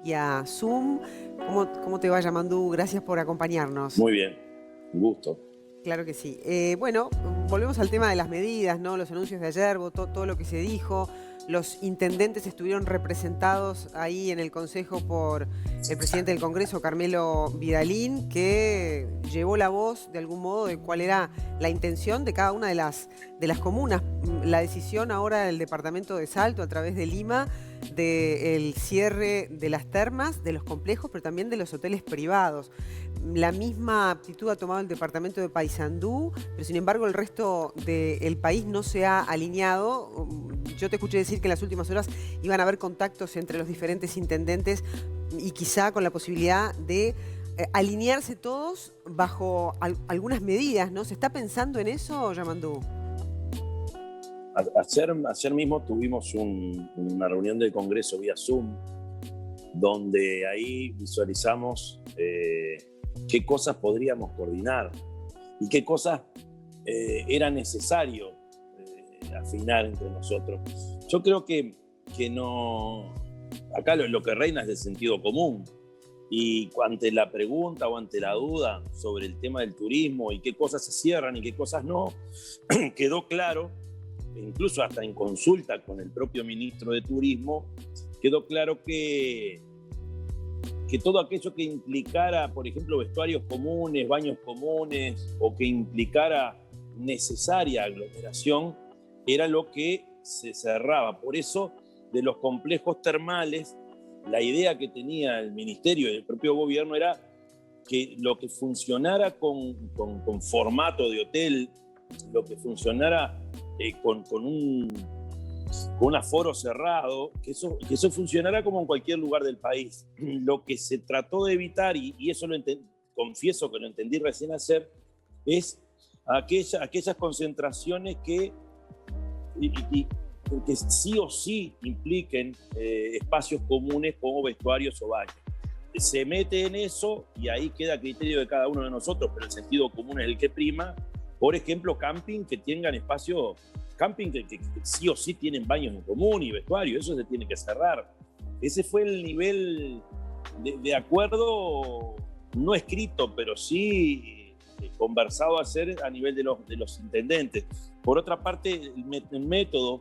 y a Zoom. ¿Cómo te va, Yamandu? Gracias por acompañarnos. Muy bien, un gusto. Claro que sí. Bueno, volvemos al tema de las medidas, ¿no? Los anuncios de ayer, todo lo que se dijo. Los intendentes estuvieron representados ahí en el Consejo por el presidente del Congreso, Carmelo Vidalín, que llevó la voz de algún modo de cuál era la intención de cada una de las comunas. La decisión ahora del departamento de Salto a través de Lima del cierre de las termas, de los complejos, pero también de los hoteles privados. La misma actitud ha tomado el departamento de Paysandú, pero sin embargo el resto del país no se ha alineado. Yo te escuché decir que en las últimas horas iban a haber contactos entre los diferentes intendentes y quizá con la posibilidad de alinearse todos bajo algunas medidas, ¿no? ¿Se está pensando en eso, Yamandu? Ayer mismo tuvimos una reunión del Congreso vía Zoom, donde ahí visualizamos qué cosas podríamos coordinar y qué cosas era necesario afinar entre nosotros. Yo creo que no. Acá lo que reina es el sentido común. Y ante la pregunta o ante la duda sobre el tema del turismo y qué cosas se cierran y qué cosas no, quedó claro, incluso hasta en consulta con el propio ministro de Turismo, quedó claro que todo aquello que implicara, por ejemplo, vestuarios comunes, baños comunes, o que implicara necesaria aglomeración, era lo que se cerraba. Por eso, de los complejos termales, la idea que tenía el ministerio y el propio gobierno era que lo que funcionara con formato de hotel, lo que funcionara con un aforo cerrado, que eso funcionara como en cualquier lugar del país. Lo que se trató de evitar, y eso confieso que lo entendí recién ayer, es aquellas concentraciones que sí o sí impliquen espacios comunes como vestuarios o baños. Se mete en eso y ahí queda a criterio de cada uno de nosotros, pero el sentido común es el que prima. Por ejemplo, camping que tengan espacio, camping que sí o sí tienen baños en común y vestuario, eso se tiene que cerrar. Ese fue el nivel de acuerdo, no escrito, pero sí conversado ayer a nivel de los intendentes. Por otra parte, el método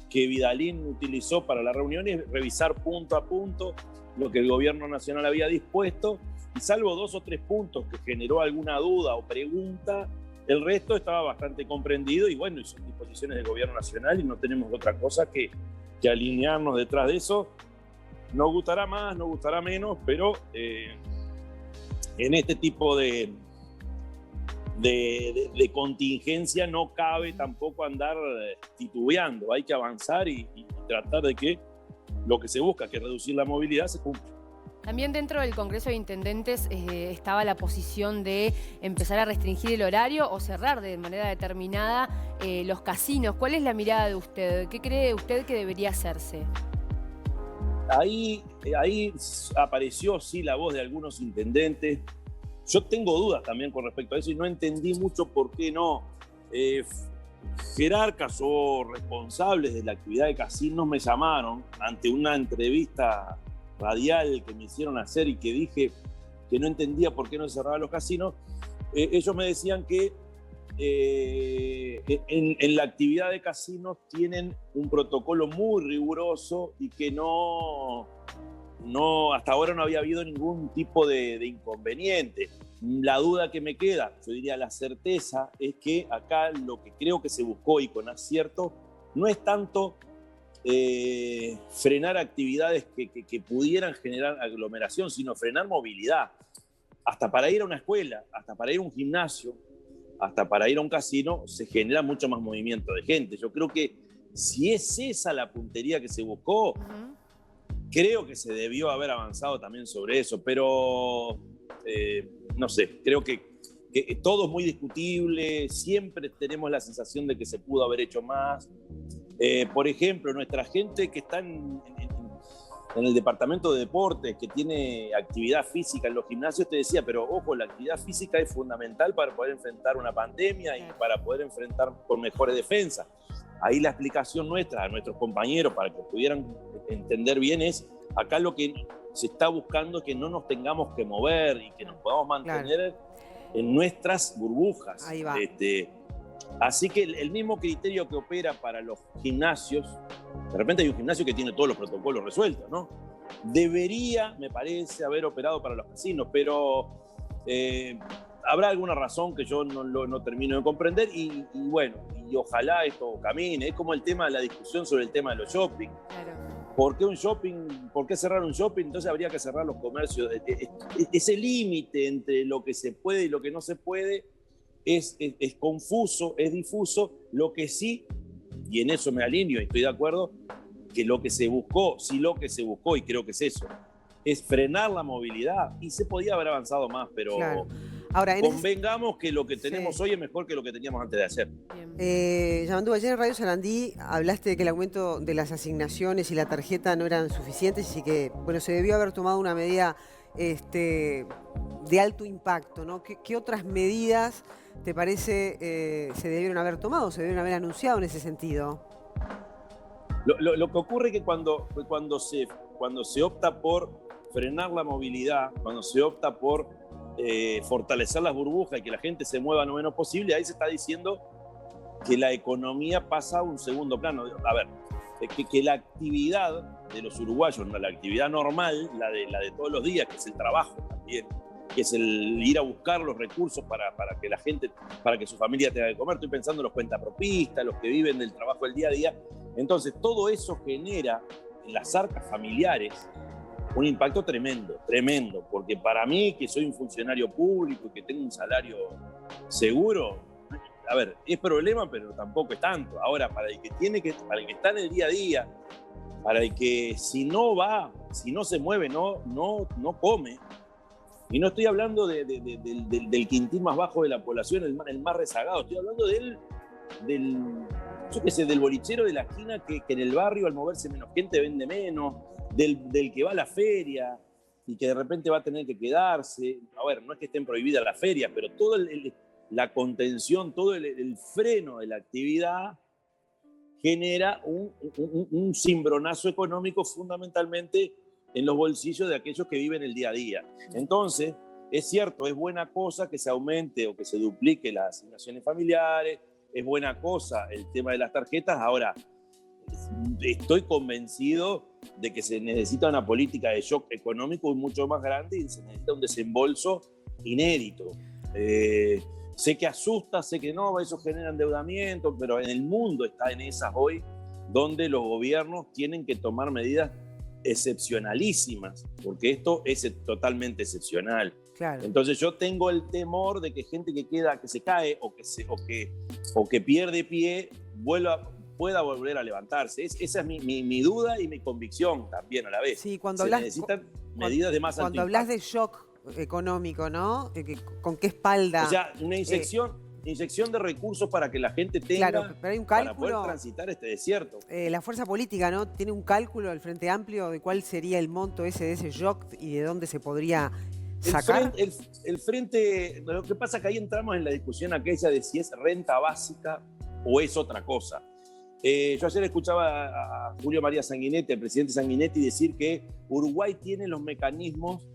que Vidalín utilizó para la reunión es revisar punto a punto lo que el gobierno nacional había dispuesto, y salvo 2 o 3 puntos que generó alguna duda o pregunta, el resto estaba bastante comprendido y bueno, y son disposiciones del gobierno nacional y no tenemos otra cosa que alinearnos detrás de eso. Nos gustará más, nos gustará menos, pero en este tipo de contingencia no cabe tampoco andar titubeando. Hay que avanzar y tratar de que lo que se busca, que es reducir la movilidad, se cumpla. También dentro del Congreso de Intendentes estaba la posición de empezar a restringir el horario o cerrar de manera determinada los casinos. ¿Cuál es la mirada de usted? ¿Qué cree usted que debería hacerse? Ahí apareció sí la voz de algunos intendentes. Yo tengo dudas también con respecto a eso y no entendí mucho por qué no. Jerarcas o responsables de la actividad de casinos me llamaron ante una entrevista radial que me hicieron hacer y que dije que no entendía por qué no cerraban los casinos. Ellos me decían que en la actividad de casinos tienen un protocolo muy riguroso y que hasta ahora no había habido ningún tipo de inconveniente. La duda que me queda, yo diría la certeza, es que acá lo que creo que se buscó y con acierto no es tanto frenar actividades que pudieran generar aglomeración, sino frenar movilidad. Hasta para ir a una escuela, hasta para ir a un gimnasio, hasta para ir a un casino, se genera mucho más movimiento de gente. Yo creo que si es esa la puntería que se buscó, creo que se debió haber avanzado también sobre eso, pero no sé, creo que todo es muy discutible, siempre tenemos la sensación de que se pudo haber hecho más. Por ejemplo, nuestra gente que está en el departamento de deportes, que tiene actividad física en los gimnasios, te decía, pero ojo, la actividad física es fundamental para poder enfrentar una pandemia y para poder enfrentar con mejores defensas. Ahí la explicación nuestra, a nuestros compañeros, para que pudieran entender bien, es acá lo que se está buscando que no nos tengamos que mover y que nos podamos mantener en nuestras burbujas. Ahí va. Así que el mismo criterio que opera para los gimnasios, de repente hay un gimnasio que tiene todos los protocolos resueltos, ¿no? Debería, me parece, haber operado para los casinos, pero habrá alguna razón que yo no termino de comprender y bueno, y ojalá esto camine. Es como el tema de la discusión sobre el tema de los shopping. Claro. ¿Por qué un shopping? ¿Por qué cerrar un shopping? Entonces habría que cerrar los comercios. Ese límite entre lo que se puede y lo que no se puede es confuso, es difuso. Lo que sí, y en eso me alineo y estoy de acuerdo, que lo que se buscó, y creo que es eso, es frenar la movilidad y se podía haber avanzado más, pero Claro. Ahora, convengamos que lo que tenemos hoy es mejor que lo que teníamos antes de ayer. Yamandú, ayer en Radio Sarandí hablaste de que el aumento de las asignaciones y la tarjeta no eran suficientes y que, bueno, se debió haber tomado una medida de alto impacto, ¿no? ¿Qué otras medidas te parece se debieron haber tomado, se debieron haber anunciado en ese sentido? Lo que ocurre es que cuando se opta por frenar la movilidad, cuando se opta por fortalecer las burbujas y que la gente se mueva lo menos posible, ahí se está diciendo que la economía pasa a un segundo plano. A ver, que la actividad de los uruguayos, la actividad normal, la de todos los días, que es el trabajo también, que es el ir a buscar los recursos para que la gente, para que su familia tenga que comer. Estoy pensando en los cuentapropistas, los que viven del trabajo del día a día. Entonces, todo eso genera en las arcas familiares un impacto tremendo, porque para mí, que soy un funcionario público y que tengo un salario seguro, a ver, es problema, pero tampoco es tanto. Ahora, para el que está en el día a día, para el que si no se mueve, no come. Y no estoy hablando del quintil más bajo de la población, el más rezagado, estoy hablando del bolichero de la esquina que en el barrio, al moverse menos gente, vende menos, del que va a la feria y que de repente va a tener que quedarse. A ver, no es que estén prohibidas las ferias, pero toda la contención, todo el freno de la actividad genera un cimbronazo económico fundamentalmente en los bolsillos de aquellos que viven el día a día. Entonces, es cierto, es buena cosa que se aumente o que se duplique las asignaciones familiares, es buena cosa el tema de las tarjetas. Ahora, estoy convencido de que se necesita una política de shock económico mucho más grande y se necesita un desembolso inédito. Sé que asusta, sé que no, eso genera endeudamiento, pero en el mundo está en esas hoy donde los gobiernos tienen que tomar medidas excepcionalísimas, porque esto es totalmente excepcional. Claro. Entonces yo tengo el temor de que gente que se cae o que pierde pie pueda volver a levantarse. Esa es mi duda y mi convicción también a la vez. Sí, necesitan medidas de más alto cuando hablas de impacto. shock económico, ¿no? ¿Con qué espalda? O sea, una inyección de recursos para que la gente tenga, claro, pero hay un para cálculo, poder transitar este desierto. La fuerza política, ¿no? Tiene un cálculo del Frente Amplio de cuál sería el monto de ese shock y de dónde se podría sacar. El frente, lo que pasa es que ahí entramos en la discusión aquella de si es renta básica o es otra cosa. Yo ayer escuchaba a Julio María Sanguinetti, el presidente Sanguinetti, decir que Uruguay tiene los mecanismos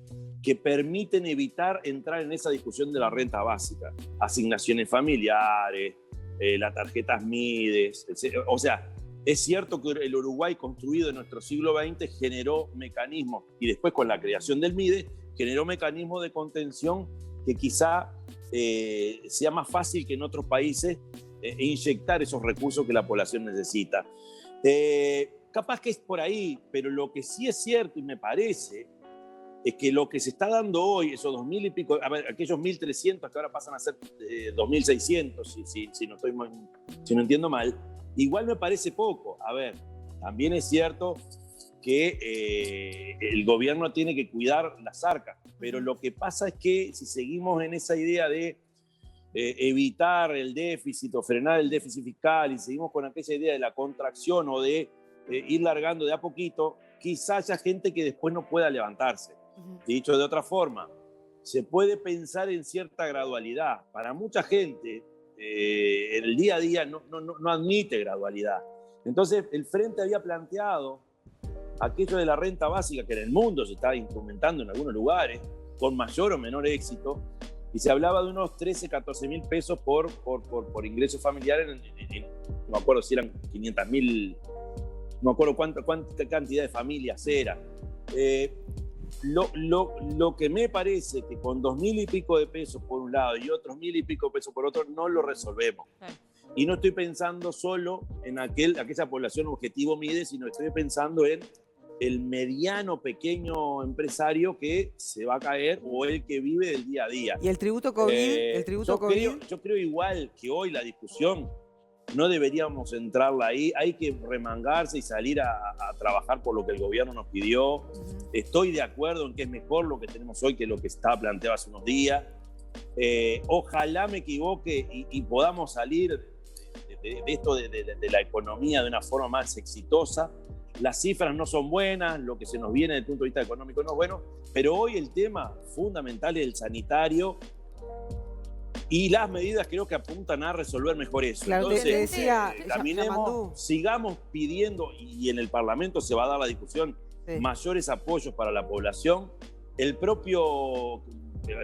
que permiten evitar entrar en esa discusión de la renta básica. Asignaciones familiares, las tarjetas MIDES. O sea, es cierto que el Uruguay construido en nuestro siglo XX generó mecanismos, y después con la creación del MIDES, generó mecanismos de contención que quizá sea más fácil que en otros países inyectar esos recursos que la población necesita. Capaz que es por ahí, pero lo que sí es cierto y me parece es que lo que se está dando hoy, esos 2.000 y pico, a ver, aquellos 1.300 que ahora pasan a ser 2.600, si no entiendo mal, igual me parece poco. A ver, también es cierto que el gobierno tiene que cuidar las arcas, pero lo que pasa es que si seguimos en esa idea de evitar el déficit o frenar el déficit fiscal y seguimos con aquella idea de la contracción o de ir largando de a poquito, quizás haya gente que después no pueda levantarse. Dicho de otra forma, se puede pensar en cierta gradualidad. Para mucha gente, en el día a día no admite gradualidad. Entonces, el Frente había planteado aquello de la renta básica que en el mundo se está instrumentando en algunos lugares, con mayor o menor éxito, y se hablaba de unos 13, 14 mil pesos por ingreso familiar, no me acuerdo si eran 500.000, no me acuerdo cuánta cantidad de familias era. Lo que me parece que con 2.000 y pico de pesos por un lado y otros 1.000 y pico de pesos por otro, no lo resolvemos. Y no estoy pensando solo en aquella población objetivo MIDE, sino estoy pensando en el mediano, pequeño empresario que se va a caer o el que vive del día a día. ¿Y el tributo COVID? Yo creo igual que hoy la discusión no deberíamos entrarla ahí. Hay que remangarse y salir a trabajar por lo que el gobierno nos pidió. Estoy de acuerdo en que es mejor lo que tenemos hoy que lo que estaba planteado hace unos días. Ojalá me equivoque y podamos salir de esto de la economía de una forma más exitosa. Las cifras no son buenas, lo que se nos viene desde el punto de vista económico no es bueno, pero hoy el tema fundamental es el sanitario y las medidas creo que apuntan a resolver mejor eso. Claro, entonces, caminemos, sigamos pidiendo, y en el Parlamento se va a dar la discusión, mayores apoyos para la población. El propio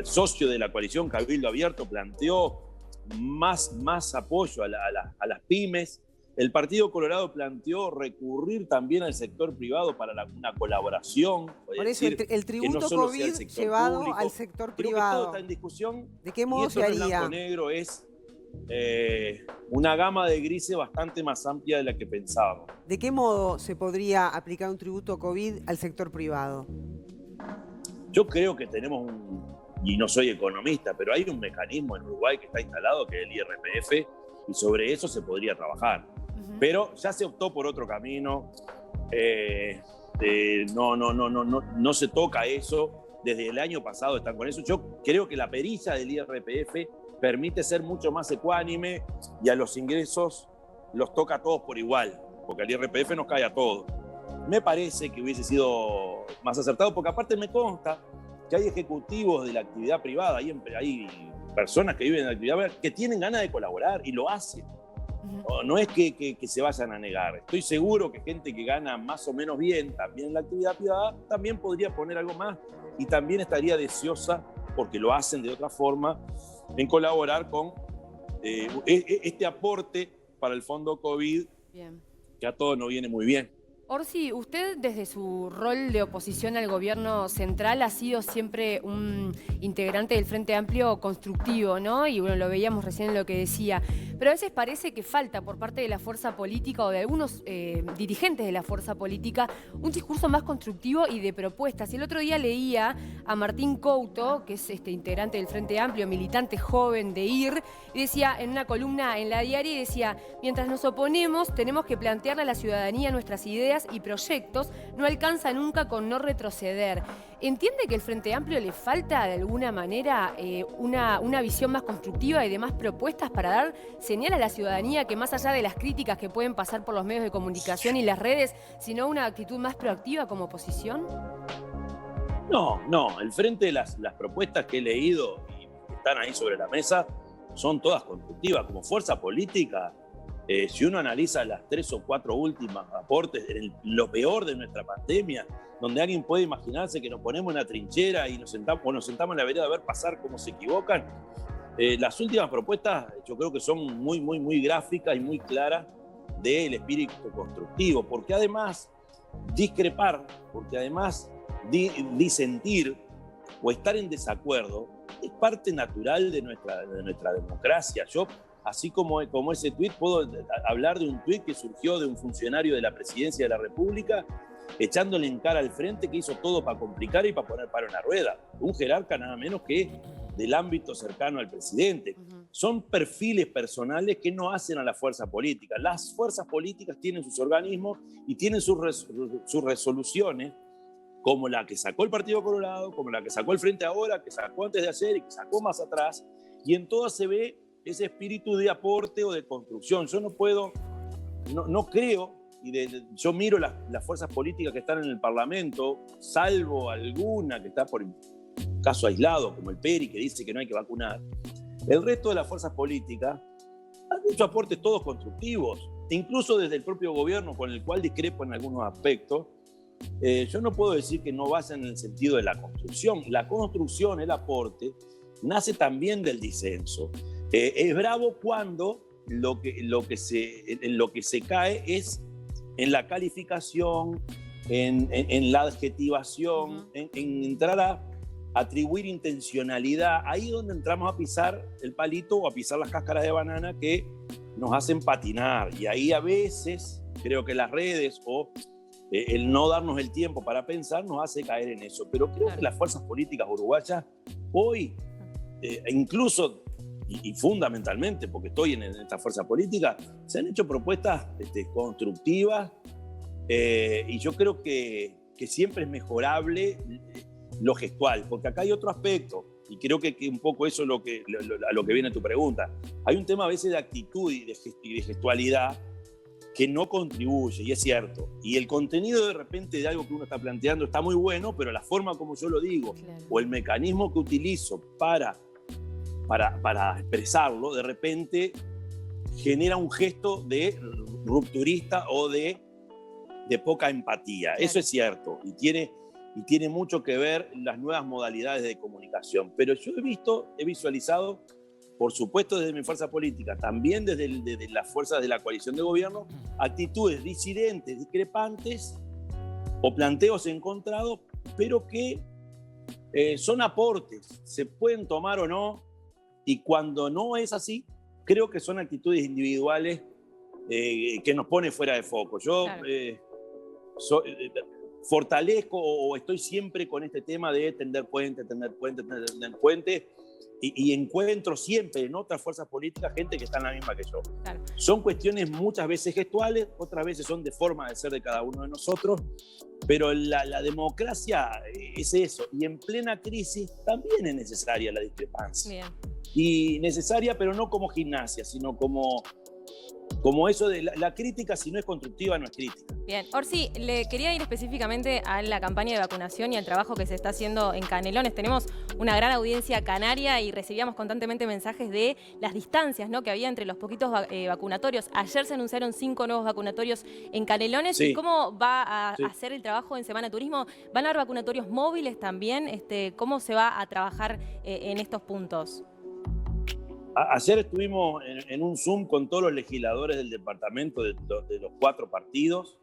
socio de la coalición Cabildo Abierto planteó más apoyo a las pymes. El Partido Colorado planteó recurrir también al sector privado para una colaboración. Por eso el tributo no COVID llevado público, al sector privado. Todo está en discusión. ¿De qué modo se haría? El blanco negro es una gama de grises bastante más amplia de la que pensábamos. ¿De qué modo se podría aplicar un tributo COVID al sector privado? Yo creo que tenemos y no soy economista, pero hay un mecanismo en Uruguay que está instalado, que es el IRPF, y sobre eso se podría trabajar. Pero ya se optó por otro camino, no se toca eso, desde el año pasado están con eso. Yo creo que la perilla del IRPF permite ser mucho más ecuánime y a los ingresos los toca a todos por igual, porque el IRPF nos cae a todos. Me parece que hubiese sido más acertado, porque aparte me consta que hay ejecutivos de la actividad privada, hay personas que viven en la actividad privada que tienen ganas de colaborar y lo hacen. No es que se vayan a negar. Estoy seguro que gente que gana más o menos bien también en la actividad privada también podría poner algo más y también estaría deseosa, porque lo hacen de otra forma, en colaborar con este aporte para el fondo COVID. Bien. Que a todos nos viene muy bien. Orsi, usted desde su rol de oposición al gobierno central ha sido siempre un integrante del Frente Amplio constructivo, ¿no? Y bueno, lo veíamos recién en lo que decía. Pero a veces parece que falta por parte de la fuerza política o de algunos dirigentes de la fuerza política un discurso más constructivo y de propuestas. Y el otro día leía a Martín Couto, que es integrante del Frente Amplio, militante joven de IR, y decía en una columna en La Diaria, y decía: mientras nos oponemos, tenemos que plantearle a la ciudadanía nuestras ideas y proyectos, no alcanza nunca con no retroceder. ¿Entiende que el Frente Amplio le falta de alguna manera una visión más constructiva y de más propuestas para dar señal a la ciudadanía que más allá de las críticas que pueden pasar por los medios de comunicación y las redes, sino una actitud más proactiva como oposición? No, el Frente, las propuestas que he leído y que están ahí sobre la mesa son todas constructivas. Como fuerza política, si uno analiza las 3 o 4 últimas aportes, lo peor de nuestra pandemia, donde alguien puede imaginarse que nos ponemos en la trinchera y nos sentamos en la vereda a ver pasar cómo se equivocan, las últimas propuestas yo creo que son muy gráficas y muy claras del espíritu constructivo, porque además discrepar, porque además disentir o estar en desacuerdo es parte natural de nuestra democracia. Yo, así como ese tuit, puedo hablar de un tuit que surgió de un funcionario de la Presidencia de la República echándole en cara al Frente que hizo todo para complicar y para poner paro en la rueda. Un jerarca nada menos que del ámbito cercano al presidente. Son perfiles personales que no hacen a la fuerza política. Las fuerzas políticas tienen sus organismos y tienen sus resoluciones, como la que sacó el Partido Colorado, como la que sacó el Frente ahora, que sacó antes de ayer y que sacó más atrás, y en todas se ve ese espíritu de aporte o de construcción. Yo no creo, yo miro las fuerzas políticas que están en el Parlamento, salvo alguna que está por caso aislado, como el PERI, que dice que no hay que vacunar. El resto de las fuerzas políticas han hecho aportes todos constructivos, incluso desde el propio gobierno, con el cual discrepo en algunos aspectos. yo no puedo decir que no vaya en el sentido de la construcción. La construcción, el aporte, nace también del disenso. Es bravo cuando en lo que se cae es en la calificación, en la adjetivación, en entrar a atribuir intencionalidad. Ahí es donde entramos a pisar el palito o a pisar las cáscaras de banana que nos hacen patinar. Y ahí a veces creo que las redes o el no darnos el tiempo para pensar nos hace caer en eso. Pero creo que las fuerzas políticas uruguayas hoy, incluso y fundamentalmente, porque estoy en esta fuerza política, se han hecho propuestas constructivas y yo creo que siempre es mejorable lo gestual, porque acá hay otro aspecto, y creo que un poco eso es a lo que viene tu pregunta. Hay un tema a veces de actitud y de gestualidad que no contribuye, y es cierto. Y el contenido de repente de algo que uno está planteando está muy bueno, pero la forma como yo lo digo, claro, o el mecanismo que utilizo para expresarlo, de repente genera un gesto de rupturista o de poca empatía. Claro. Eso es cierto, y tiene mucho que ver las nuevas modalidades de comunicación. Pero yo he visualizado, por supuesto desde mi fuerza política, también desde las fuerzas de la coalición de gobierno, actitudes disidentes, discrepantes o planteos encontrados, pero que son aportes, se pueden tomar o no, y cuando no es así, creo que son actitudes individuales que nos pone fuera de foco. Yo claro, fortalezco o estoy siempre con este tema de tender puente, y encuentro siempre en otras fuerzas políticas gente que está en la misma que yo. Claro. Son cuestiones muchas veces gestuales, otras veces son de forma de ser de cada uno de nosotros, pero la democracia es eso, y en plena crisis también es necesaria la discrepancia. Bien. Y necesaria, pero no como gimnasia, sino como eso de la crítica, si no es constructiva, no es crítica. Bien, Orsi, le quería ir específicamente a la campaña de vacunación y al trabajo que se está haciendo en Canelones. Tenemos una gran audiencia canaria y recibíamos constantemente mensajes de las distancias, ¿no?, que había entre los poquitos vacunatorios. Ayer se anunciaron 5 nuevos vacunatorios en Canelones. Sí. ¿Y cómo va a hacer el trabajo en Semana Turismo? ¿Van a haber vacunatorios móviles también? ¿Cómo se va a trabajar en estos puntos? Ayer estuvimos en un Zoom con todos los legisladores del departamento de los 4 partidos,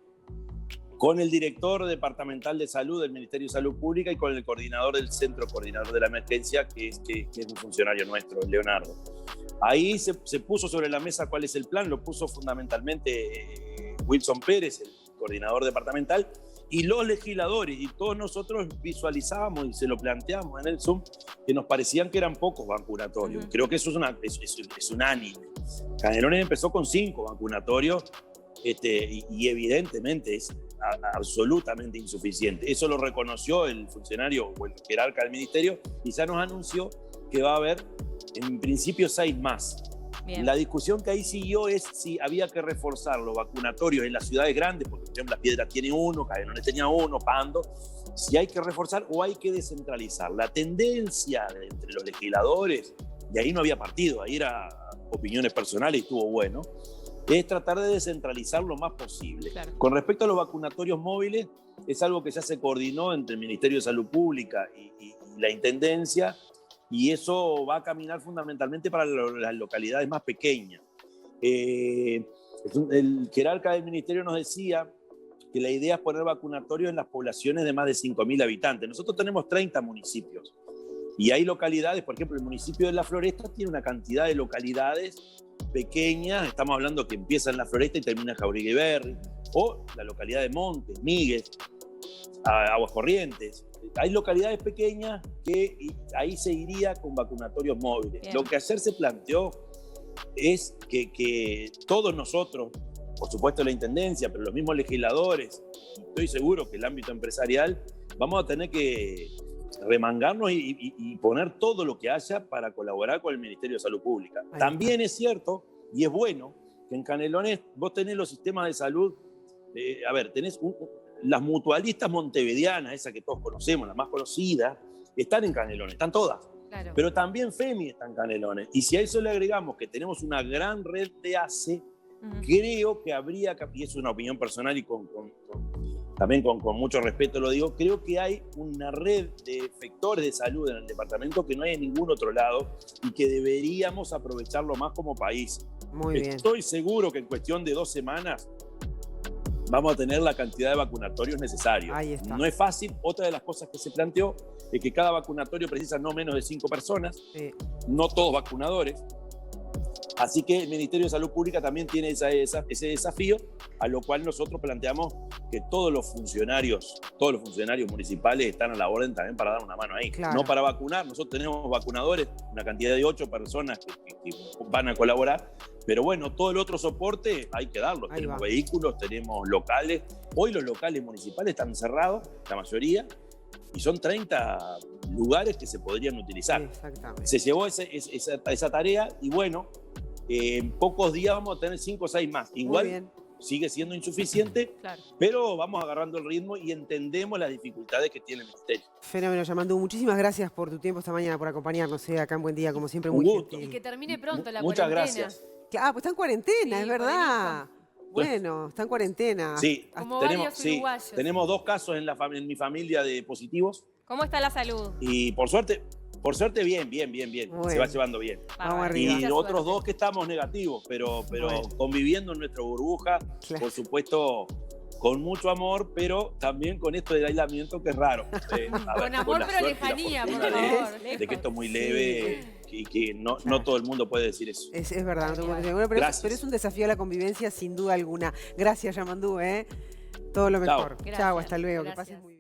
con el director departamental de salud del Ministerio de Salud Pública y con el coordinador del centro, coordinador de la emergencia, que es un funcionario nuestro, Leonardo. Ahí se puso sobre la mesa cuál es el plan, lo puso fundamentalmente Wilson Pérez, el coordinador departamental, y los legisladores, y todos nosotros visualizábamos y se lo planteamos en el Zoom, que nos parecían que eran pocos vacunatorios. Creo que eso es unánime. Canelones empezó con 5 vacunatorios y evidentemente es absolutamente insuficiente. Eso lo reconoció el funcionario o el jerarca del ministerio y ya nos anunció que va a haber en principio 6 más. Bien. La discusión que ahí siguió es si había que reforzar los vacunatorios en las ciudades grandes, porque por ejemplo Las Piedras tiene 1, Canelones tenía 1, Pando, si hay que reforzar o hay que descentralizar. La tendencia entre los legisladores, y ahí no había partido, ahí era opiniones personales y estuvo bueno, es tratar de descentralizar lo más posible. Claro. Con respecto a los vacunatorios móviles, es algo que ya se coordinó entre el Ministerio de Salud Pública y la Intendencia, y eso va a caminar fundamentalmente para las localidades más pequeñas. El jerarca del ministerio nos decía que la idea es poner vacunatorios en las poblaciones de más de 5.000 habitantes. Nosotros tenemos 30 municipios y hay localidades, por ejemplo, el municipio de La Floresta tiene una cantidad de localidades pequeñas, estamos hablando que empieza en La Floresta y termina en Jauregui Berry, o la localidad de Montes, Míguez, Aguas Corrientes. Hay localidades pequeñas que ahí se iría con vacunatorios móviles. Bien. Lo que ayer se planteó es que todos nosotros, por supuesto la Intendencia, pero los mismos legisladores, estoy seguro que el ámbito empresarial, vamos a tener que remangarnos y poner todo lo que haya para colaborar con el Ministerio de Salud Pública. También es cierto, y es bueno, que en Canelones vos tenés los sistemas de salud, tenés las mutualistas montevideanas, esas que todos conocemos, las más conocidas, están en Canelones, están todas. Claro. Pero también FEMI está en Canelones. Y si a eso le agregamos que tenemos una gran red de ACE, creo que habría, y es una opinión personal y también con mucho respeto lo digo, creo que hay una red de efectores de salud en el departamento que no hay en ningún otro lado y que deberíamos aprovecharlo más como país. Muy bien. Estoy seguro que en cuestión de 2 semanas vamos a tener la cantidad de vacunatorios necesarios. Ahí está. No es fácil. Otra de las cosas que se planteó es que cada vacunatorio precisa no menos de 5 personas, Sí. no todos vacunadores. Así que el Ministerio de Salud Pública también tiene ese desafío, a lo cual nosotros planteamos que todos los funcionarios municipales están a la orden también para dar una mano ahí. Claro. No para vacunar, nosotros tenemos vacunadores, una cantidad de 8 personas que van a colaborar, pero bueno, todo el otro soporte hay que darlo. Ahí Tenemos va. vehículos, tenemos locales. Hoy los locales municipales están cerrados, la mayoría, y son 30 lugares que se podrían utilizar. Exactamente. Se llevó esa tarea y bueno, en pocos días vamos a tener 5 o 6 más. Muy Igual bien. sigue siendo insuficiente, Claro. pero vamos agarrando el ritmo y entendemos las dificultades que tiene el Ministerio. Fenómeno, Yamandú. Muchísimas gracias por tu tiempo esta mañana, por acompañarnos acá en Buen Día, como siempre, Un muy gusto. Y gentil. que termine pronto la Muchas cuarentena. gracias. Ah, pues está en cuarentena, Sí, es verdad. Bueno, está en cuarentena. Sí, Como tenemos, varios uruguayos. tenemos 2 casos en mi familia de positivos ¿Cómo está la salud? y por suerte bien. Bueno. Se va llevando bien. Vamos Bárbaro. arriba. Y Mucha otros suerte. 2 que estamos negativos, pero Bueno. conviviendo en nuestra burbuja, Claro. por supuesto, con mucho amor, pero también con esto del aislamiento que es raro. Con amor, la pero suerte y la lejanía, por fortuna favor. de que esto es muy Sí. leve y que no Claro. todo el mundo puede decir eso. Es verdad, no te puedo decir. Bueno, Gracias. pero es un desafío a la convivencia sin duda alguna. Gracias, Yamandú, ¿eh? Todo lo Chao. mejor. Gracias, Chao, hasta luego. Que gracias. pases muy bien.